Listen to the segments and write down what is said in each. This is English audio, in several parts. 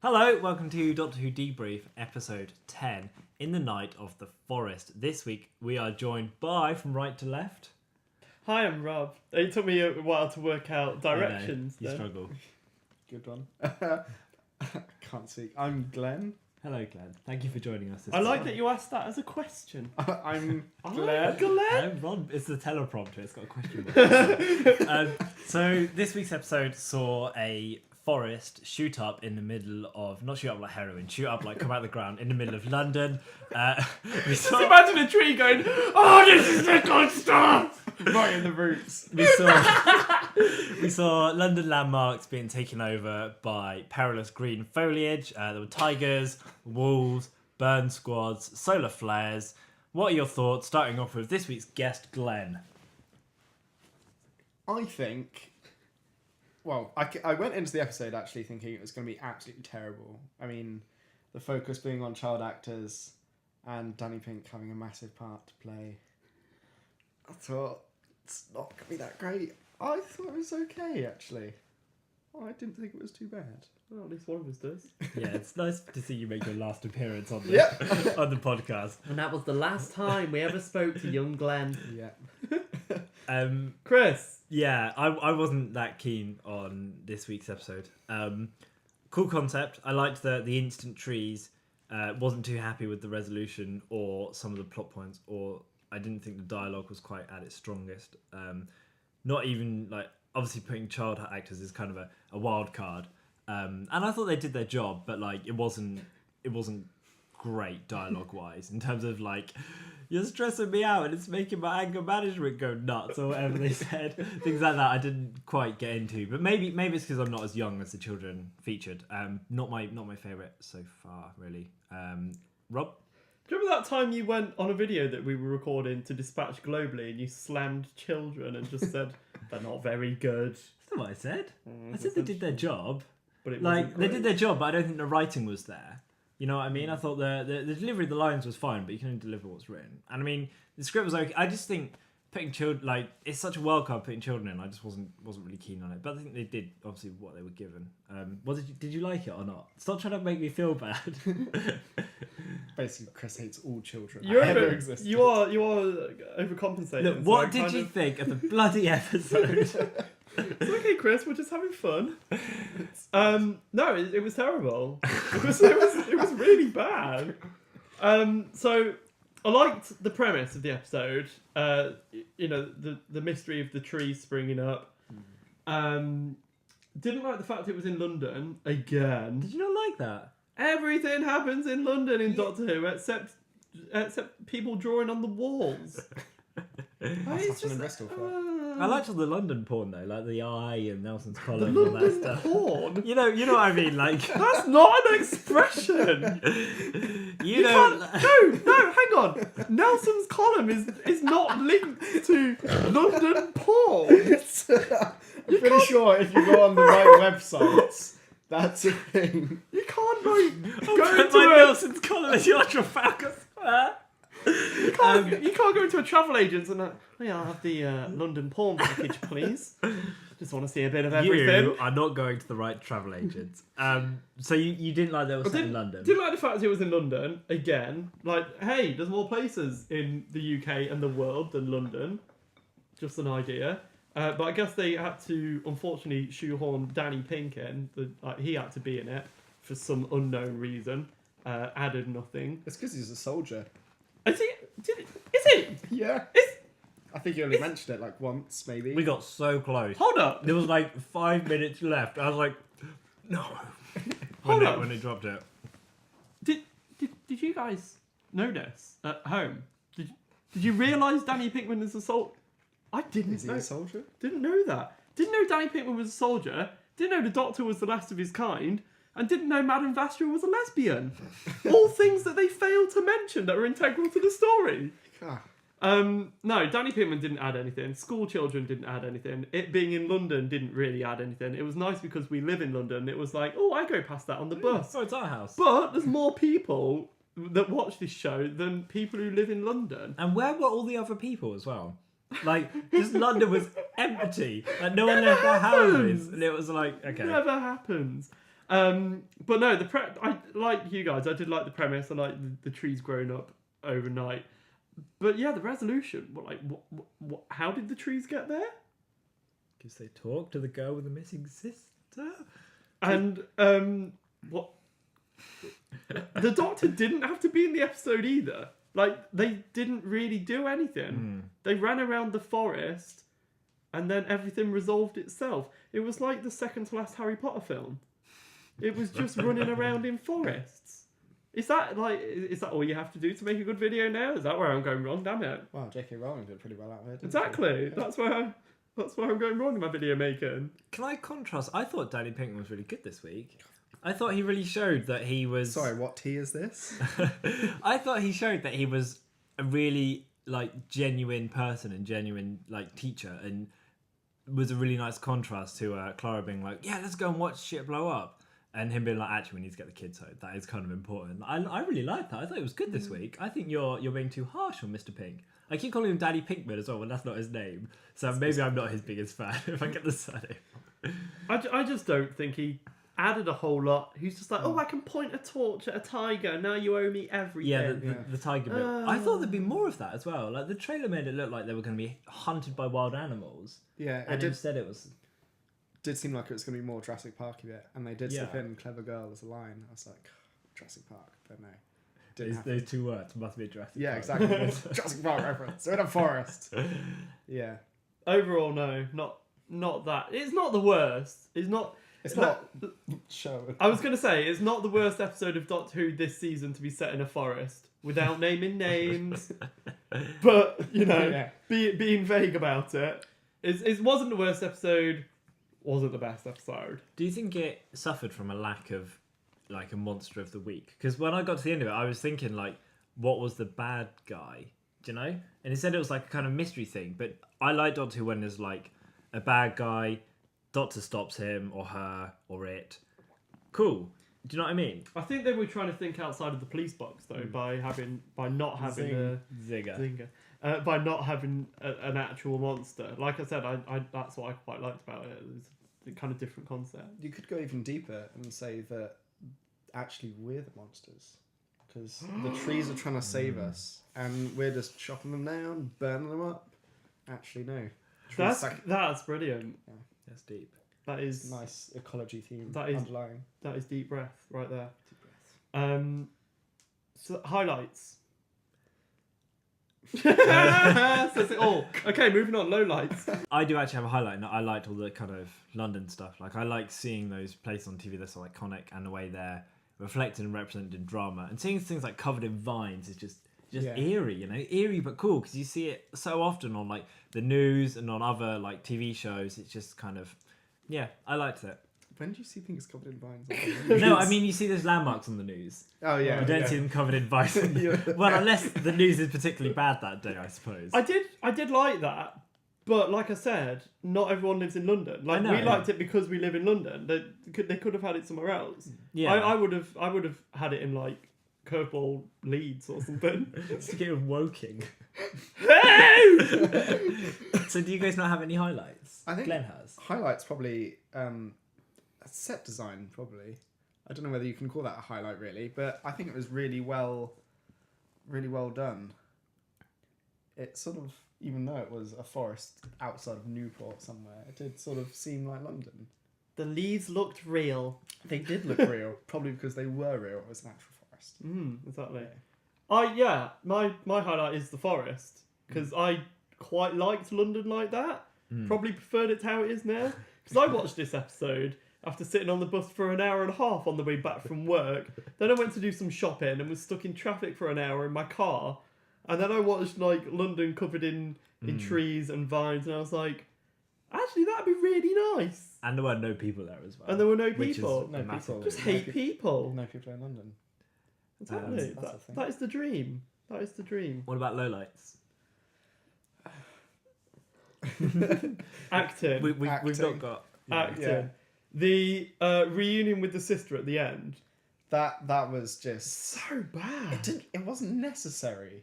Hello, welcome to Doctor Who Debrief, episode 10, In the Night of the Forest. This week we are joined by, from right to left... Hi, I'm Rob. It took me a while to work out directions. You struggle. Good one. Can't speak. I'm Glenn. Hello, Glenn. Thank you for joining us. I like that you asked that as a question. I'm Glenn. I'm Ron. It's the teleprompter. It's got a question mark. So this week's episode saw a forest shoot up in the middle of, not shoot up like heroin, shoot up like come out of the ground in the middle of London. Just imagine a tree going, "Oh, this is the good stuff!" right in the roots. We saw London landmarks being taken over by perilous green foliage. There were tigers, wolves, burn squads, solar flares. What are your thoughts? Starting off with this week's guest, Glenn. I think... Well, I went into the episode actually thinking it was going to be absolutely terrible. I mean, the focus being on child actors and Danny Pink having a massive part to play. I thought, it's not going to be that great. I thought it was okay, actually. I didn't think it was too bad. Well, at least one of us does. Yeah, it's nice to see you make your last appearance on the, on the podcast. And that was the last time we ever spoke to young Glenn. Yeah. Chris. Yeah, I wasn't that keen on this week's episode. Cool concept. I liked the instant trees. Wasn't too happy with the resolution or some of the plot points, or I didn't think the dialogue was quite at its strongest. Not even like, obviously putting child actors is kind of a wild card. And I thought they did their job, but like it wasn't great dialogue wise in terms of like, you're stressing me out and it's making my anger management go nuts or whatever they said. Things like that I didn't quite get into. But maybe it's because I'm not as young as the children featured. Not my favourite so far, really. Rob? Do you remember that time you went on a video that we were recording to dispatch globally and you slammed children and just said, they're not very good? That's not what I said. I said they did their job. But it like, they did their job, but I don't think the writing was there. You know what I mean? I thought the delivery of the lines was fine, but you can only deliver what's written. And I mean, the script was okay. I just think putting children, like, it's such a wild card putting children in. I just wasn't really keen on it. But I think they did, obviously, what they were given. Did you like it or not? Stop trying to make me feel bad. Basically, Chris hates all children. You are overcompensating. Look, what did you think of the bloody episode? It's okay, Chris. We're just having fun. No, it was terrible. It was really bad. So I liked the premise of the episode. The mystery of the trees springing up. Didn't like the fact it was in London again. Did you not like that? Everything happens in London in Doctor Who except people drawing on the walls. I liked all the London porn though, like the eye and Nelson's collar The and all that London stuff. porn? You know what I mean? Like, that's not an expression. you know. No, hang on. Nelson's column is not linked to London porn. I'm pretty sure if you go on the right websites, that's a thing. You can't go into into Nelson's column as your Trafalgar Square. You can't go into a travel agent and I'll have the London porn package, please. Just want to see a bit of everything. You are not going to the right travel agents. So you didn't like that it was set in London? Didn't like the fact it was in London again. Like, hey, there's more places in the UK and the world than London. Just an idea. But I guess they had to unfortunately shoehorn Danny Pink in. He had to be in it for some unknown reason. Added nothing. It's because he's a soldier. Is he? Yeah. I think you only mentioned it like once, maybe. We got so close. Hold up. There was like 5 minutes left. I was like, no. Hold up. When they dropped it. Did you guys notice at home? Did you realise Danny Pinkman is a soldier? I didn't. Is he a soldier? Didn't know that. Didn't know Danny Pinkman was a soldier. Didn't know the Doctor was the last of his kind. And didn't know Madame Vastra was a lesbian. All things that they failed to mention that are integral to the story. No, Danny Pinkman didn't add anything. School children didn't add anything. It being in London didn't really add anything. It was nice because we live in London. It was like, oh, I go past that on the bus. Oh, it's our house. But there's more people that watch this show than people who live in London. And where were all the other people as well? Like, just London was empty. Like, no one left their houses. And it was like, okay. Never happens. But no, I like you guys. I did like the premise. I like the trees growing up overnight. But yeah, the resolution. What? How did the trees get there? Because they talk to the girl with the missing sister. And what? The Doctor didn't have to be in the episode either. Like, they didn't really do anything. They ran around the forest, and then everything resolved itself. It was like the second to last Harry Potter film. It was just running around in forests. Is that all you have to do to make a good video now? Is that where I'm going wrong? Damn it! Wow, J.K. Rowling did pretty well out of it. Exactly. Yeah. That's where I'm going wrong in my video making. Can I contrast? I thought Danny Pinkman was really good this week. I thought he really showed that he was... Sorry, what tea is this? I thought he showed that he was a really, like, genuine person and genuine, like, teacher, and was a really nice contrast to Clara being like, yeah, let's go and watch shit blow up. And him being like, actually, we need to get the kids home. That is kind of important. I really liked that. I thought it was good this week. I think you're being too harsh on Mr. Pink. I keep calling him Daddy Pinkman as well, when that's not his name. So maybe I'm not his biggest fan if I get the surname. I just don't think he added a whole lot. He's just like, oh, I can point a torch at a tiger. Now you owe me everything. Yeah, the tiger bit. I thought there'd be more of that as well. Like, the trailer made it look like they were going to be hunted by wild animals. Yeah, And instead it was... did seem like it was going to be more Jurassic Park-y bit, and they did slip Yeah. in "clever girl" as a line. I was like, Jurassic Park, but no, Those two words must be Jurassic Yeah, Park. exactly. Jurassic Park reference. We're in a forest. Yeah, Overall, no, not that. It's not the worst. it's not show. I was going to say, it's not the worst episode of Doctor Who this season to be set in a forest, without naming names. But, you know, Yeah. being vague about it. It wasn't the worst episode, wasn't the best episode. Do you think it suffered from a lack of, like, a monster of the week? Because when I got to the end of it, I was thinking, like, what was the bad guy? Do you know? And instead it was like a kind of mystery thing. But I like Doctor Who when there's, like, a bad guy, Doctor stops him or her or it. Cool. Do you know what I mean? I think they were trying to think outside of the police box, though, by not having Zigger. by not having an actual monster. Like I said, I that's what I quite liked about it. It was a kind of different concept. You could go even deeper and say that actually we're the monsters, because the trees are trying to save us, and we're just chopping them down, burning them up. Actually, no. That's brilliant. That's deep. That is Nice ecology theme That is- underlying. That is deep breath right there. Deep breath. So highlights. Says it all. Okay, moving on. Lowlights. I do actually have a highlight, and I liked all the kind of London stuff. Like, I like seeing those places on TV that are iconic, and the way they're reflected and represented in drama. And seeing things like covered in vines is just Yeah. eerie, you know, eerie but cool, because you see it so often on like the news and on other like TV shows. It's just kind of, yeah, I liked it. When do you see things covered in vines? No, I mean, you see those landmarks on the news. Oh yeah. You don't yeah. see them covered in vines. Yeah. Well, unless the news is particularly bad that day, I suppose. I did like that, but like I said, not everyone lives in London. Like, I know. we liked it because we live in London. They could have had it somewhere else. Yeah. I would have had it in like Curveball Leeds or something. To get with Woking. Hey! So do you guys not have any highlights? I think Glenn has. highlights probably set design probably. I don't know whether you can call that a highlight really, but I think it was really well done. It sort of, even though it was a forest outside of Newport somewhere, it did sort of seem like London. The leaves looked real. They did look real, probably because they were real. It was an actual forest. Exactly. Yeah. My highlight is the forest, because I quite liked London like that. Probably preferred it to how it is now. Because I watched this episode after sitting on the bus for an hour and a half on the way back from work. Then I went to do some shopping and was stuck in traffic for an hour in my car. And then I watched like London covered in trees and vines, and I was like, actually, that'd be really nice. And there were no people there as well. And there were no which is people. No massive. people. Just No hate people. people. No people in London. Exactly. that's the thing. That is the dream. That is the dream. What about lowlights? Acting. We've Acting. not got. Acting. Yeah. The reunion with the sister at the end. That was just. So bad. It wasn't necessary.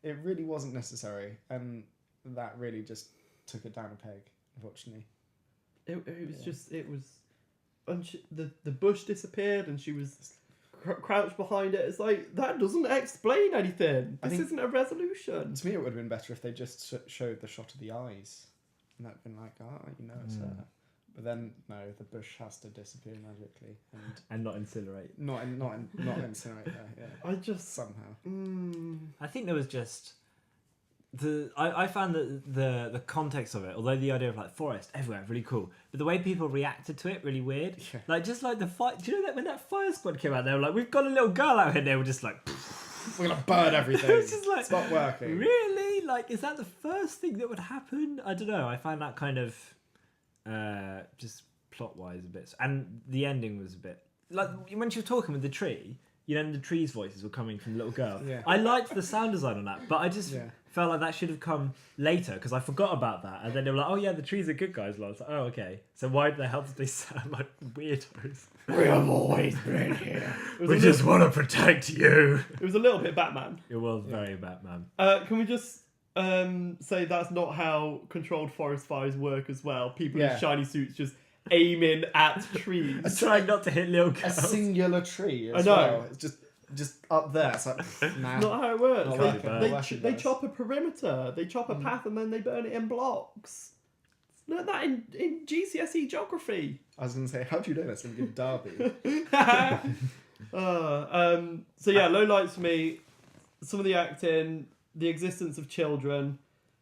It really wasn't necessary, and that really just took it down a peg, unfortunately. It was just, it was and the bush disappeared and she was crouched behind it. It's like, that doesn't explain anything. This isn't a resolution. To me, it would have been better if they just showed the shot of the eyes, and that'd been like, it's her. But then no, the bush has to disappear magically and not incinerate. Not incinerate her. Yeah. I just somehow. I think there was just I found that the context of it, although the idea of like forest everywhere really cool, but the way people reacted to it really weird. Yeah. Like just like the fight. Do you know that when that fire squad came out, they were like, "We've got a little girl out here." They were just like, "We're gonna burn everything." It's just like, it's not working. Really? Like, is that the first thing that would happen? I don't know. I found that kind of just plot wise a bit, and the ending was a bit like when she was talking with the tree. You know, and the tree's voices were coming from the little girl. Yeah. I liked the sound design on that, but I just felt like that should have come later because I forgot about that. And then they were like, "Oh yeah, the trees are good guys." And I was like, "Oh okay." So why the hell did they sound like weirdos? We have always been here. We just want to protect you. It was a little bit Batman. It was very Batman. Can we just say that's not how controlled forest fires work as well? People in shiny suits just aiming at trees. Trying not to hit little girls. A singular tree as I know. well. It's just up there. It's like, nah. Not how it works. Not really bad. They chop a perimeter. They chop a path and then they burn it in blocks. Learn that in GCSE geography. I was going to say, how do you know that's in good Derby? So yeah, low lights for me. Some of the acting, the existence of children,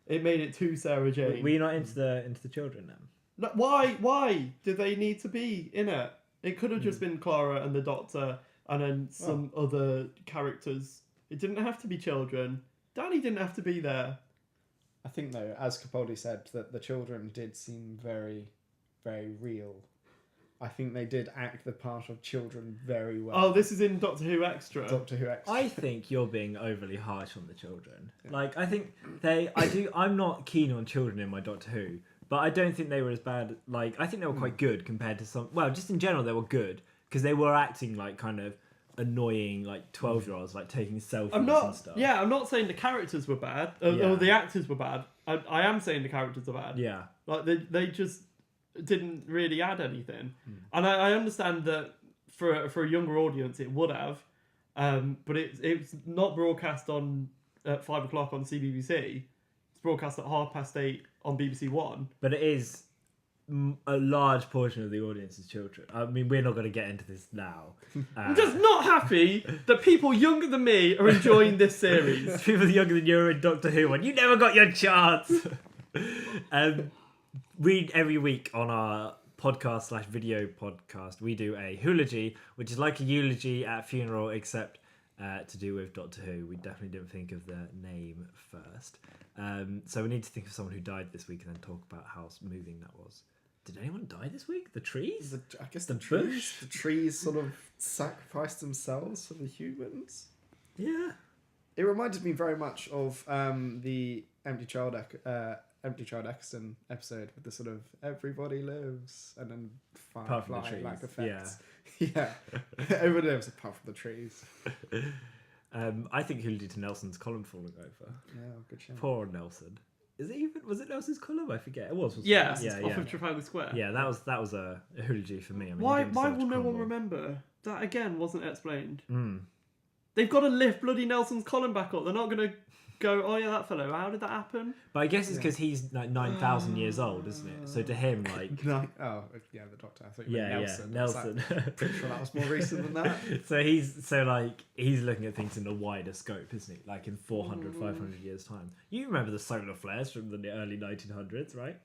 it made it too Sarah Jane. Were you not into the children then? No, why did they need to be in it? It could have just been Clara and the Doctor and then some other characters. It didn't have to be children. Danny didn't have to be there. I think, though, as Capaldi said, that the children did seem very, very real. I think they did act the part of children very well. Oh, this is in Doctor Who Extra. Doctor Who Extra. I think you're being overly harsh on the children. Like, I think I'm not keen on children in my Doctor Who, but I don't think they were as bad. Like, I think they were quite good compared to some. Well, just in general, they were good because they were acting like kind of annoying, like 12-year-olds, like taking selfies and stuff. Yeah, I'm not saying the characters were bad or the actors were bad. I am saying the characters are bad. Yeah, like they just didn't really add anything. And I understand that for a younger audience it would have, but it's not broadcast on at 5 o'clock on CBBC. It's broadcast at 8:30 on BBC One. but it is a large portion of the audience is children. I mean, we're not going to get into this now. I'm just not happy that people younger than me are enjoying this series. People younger than you are in Doctor Who, and you never got your chance. We every week on our podcast/video podcast, we do a eulogy, which is like a eulogy at a funeral, except to do with Doctor Who. We definitely didn't think of the name first. So we need to think of someone who died this week and then talk about how moving that was. Did anyone die this week? The trees? I guess the trees. bush? The trees sort of sacrificed themselves for the humans. Yeah. It reminded me very much of the Empty Child Eccleston episode with the sort of everybody lives and then firefly like effects. Yeah. Everybody lives apart from the trees. I think eulogy to Nelson's column falling over. Yeah, good show. Poor Nelson. Was it Nelson's column? I forget. It was. Yeah, Wasn't it? off of Trafalgar Square. Yeah, that was a eulogy for me. I mean, Why he gave so much will no one crumble. remember? That again wasn't explained. Mm. They've got to lift bloody Nelson's column back up. They're not going to go, oh yeah, that fellow, how did that happen? But I guess it's because he's like 9,000 years old, isn't it? So to him, like... The Doctor. I thought you meant Nelson. Nelson. Pretty sure that was more recent than that. So he's looking at things in a wider scope, isn't he? Like in 400, 500 years' time. You remember the solar flares from the early 1900s, right?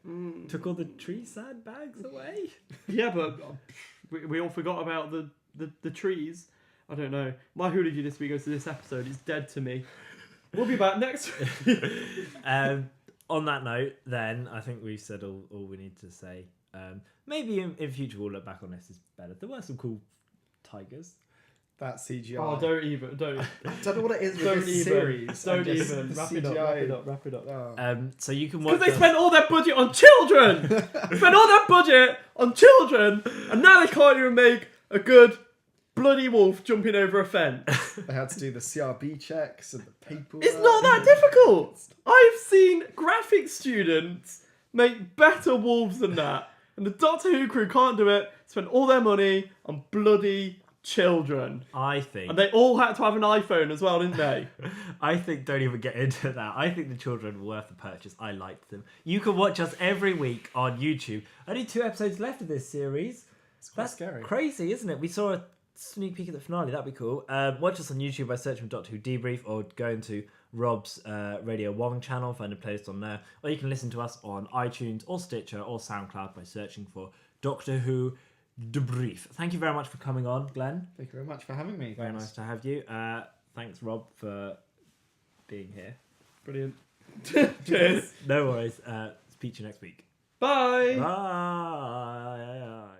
Took all the tree sandbags away. Yeah, but we all forgot about the trees. I don't know. My eulogy this week goes to this episode. It's dead to me. We'll be back next week. On that note, then, I think we've said all we need to say. Maybe in future we'll look back on this as better. There were some cool tigers. That CGI. Oh, don't. I don't know what it is with Don't this even. series. Don't And just even. the Wrap it up. Oh. So you can watch... Because they spent all their budget on children! Spent all their budget on children, and now they can't even make a good bloody wolf jumping over a fence. They had to do the CRB checks and the paperwork. It's not that difficult. I've seen graphic students make better wolves than that. And the Doctor Who crew can't do it. spent all their money on bloody children. I think. And they all had to have an iPhone as well, didn't they? I think don't even get into that. I think the children were worth the purchase. I liked them. You can watch us every week on YouTube. Only 2 episodes left of this series. That's scary. Crazy, isn't it? We saw a sneak peek at the finale. That'd be cool. Watch us on YouTube by searching for Doctor Who Debrief or go into Rob's Radio Wong channel, find a playlist on there. Or you can listen to us on iTunes or Stitcher or SoundCloud by searching for Doctor Who Debrief. Thank you very much for coming on, Glenn. Thank you very much for having me. Very nice to have you. Thanks, Rob, for being here. Brilliant. Cheers. No worries. Speak to you next week. Bye. Bye.